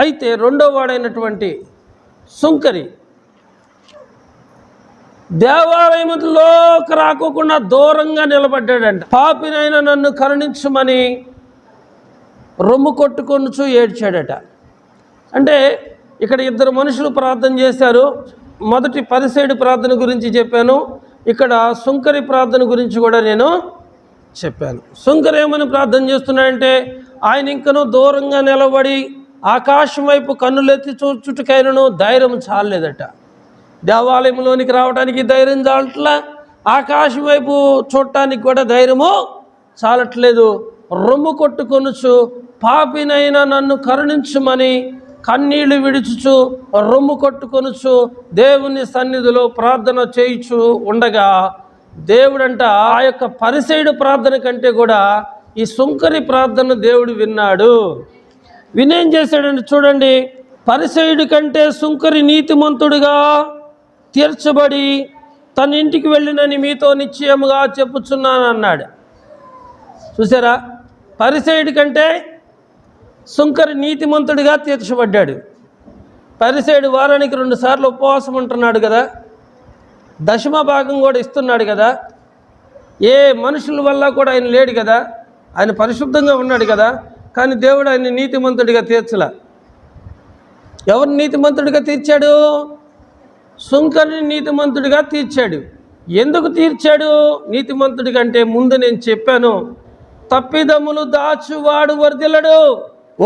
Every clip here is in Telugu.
అయితే రెండో వాడైనటువంటి సుంకరి దేవాలయంలోకి రాకోకుండా దూరంగా నిలబడ్డాడంట. పాపినైనా నన్ను కరుణించమని రొమ్ము కొట్టుకొనుచు ఏడ్చాడట. అంటే ఇక్కడ ఇద్దరు మనుషులు ప్రార్థన చేశారు. మొదటి పరిసైడు ప్రార్థన గురించి చెప్పాను, ఇక్కడ సుంకరి ప్రార్థన గురించి కూడా నేను చెప్పాను. సుంకరి ఏమని ప్రార్థన చేస్తున్నాడంటే, ఆయన ఇంకనూ దూరంగా నిలబడి ఆకాశం వైపు కన్నులెత్తి చూచుటకైనను ధైర్యం చాలలేదట. దేవాలయంలోనికి రావడానికి ధైర్యం చాలట్లా, ఆకాశం వైపు చూడటానికి కూడా ధైర్యము చాలట్లేదు. రొమ్ము కొట్టుకొనుచు పాపినైనా నన్ను కరుణించుమని కన్నీళ్లు విడుచుచు రొమ్ము కొట్టుకొనుచు దేవుని సన్నిధిలో ప్రార్థన చేయుచు ఉండగా దేవుడంట ఆ యొక్క పరిసైడు ప్రార్థన కంటే కూడా ఈ సుంకరి ప్రార్థన దేవుడు విన్నాడు. వినేం చేశాడండి చూడండి, పరిసైడు కంటే సుంకరి నీతిమంతుడిగా తీర్చబడి తన ఇంటికి వెళ్ళినని మీతో నిశ్చయముగా చెప్పుచున్నాను అన్నాడు. చూసారా, పరిసైడు కంటే సుంకరి నీతిమంతుడిగా తీర్చబడ్డాడు. పరిసైడు వారానికి 2 సార్లు ఉపవాసం ఉంటున్నాడు కదా, దశమ భాగం కూడా ఇస్తున్నాడు కదా, ఏ మనుషుల వల్ల కూడా ఆయన లేడు కదా, ఆయన పరిశుద్ధంగా ఉన్నాడు కదా, కానీ దేవుడు ఆయన నీతిమంతుడిగా తీర్చలా. ఎవరిని నీతిమంతుడిగా తీర్చాడు? సుంకరిని నీతిమంతుడిగా తీర్చాడు. ఎందుకు తీర్చాడు నీతిమంతుడి కంటే? ముందు నేను చెప్పాను, తప్పిదములు దాచువాడు వర్ధిల్లడు,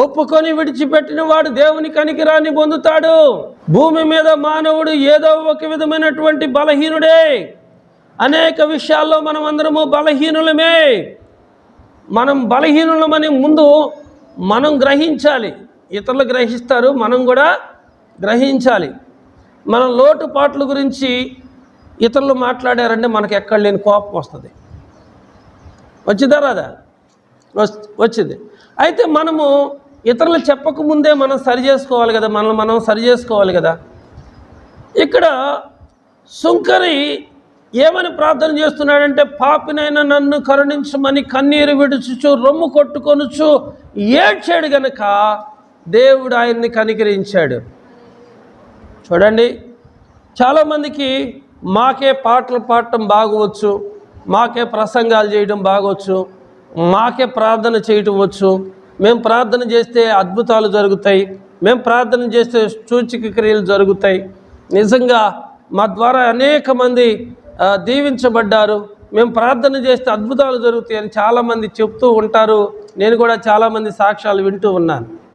ఒప్పుకొని విడిచిపెట్టిన వాడు దేవుని కనికరాన్ని పొందుతాడు. భూమి మీద మానవుడు ఏదో ఒక విధమైనటువంటి బలహీనుడే. అనేక విషయాల్లో మనం అందరము బలహీనులమే. మనం బలహీనులమని ముందు మనం గ్రహించాలి. ఇతరులు గ్రహిస్తారు, మనం కూడా గ్రహించాలి. మన లోటుపాట్ల గురించి ఇతరులు మాట్లాడారంటే మనకు ఎక్కడ లేని కోపం వస్తుంది. వచ్చిందా రాదా? వచ్చింది. అయితే మనము ఇతరులు చెప్పకముందే మనం సరి చేసుకోవాలి కదా, మనల్ని మనం సరి చేసుకోవాలి కదా. ఇక్కడ సుంకరి ఏమని ప్రార్థన చేస్తున్నాడంటే, పాపినైనా నన్ను కరుణించమని కన్నీరు విడుచుచు రొమ్ము కొట్టుకొనుచు ఏడ్చాడు గనక దేవుడు ఆయన్ని కనికరించాడు. చూడండి, చాలామందికి మాకే పాటలు పాడటం బాగవచ్చు, మాకే ప్రసంగాలు చేయడం బాగవచ్చు, మాకే ప్రార్థన చేయటం వచ్చు, మేము ప్రార్థన చేస్తే అద్భుతాలు జరుగుతాయి, మేము ప్రార్థన చేస్తే సూచక క్రియలు జరుగుతాయి, నిజంగా మా ద్వారా అనేక మంది దీవించబడ్డారు, మేము ప్రార్థన చేస్తే అద్భుతాలు జరుగుతాయి అని చాలామంది చెప్తూ ఉంటారు. నేను కూడా చాలామంది సాక్ష్యాలు వింటూ ఉన్నాను.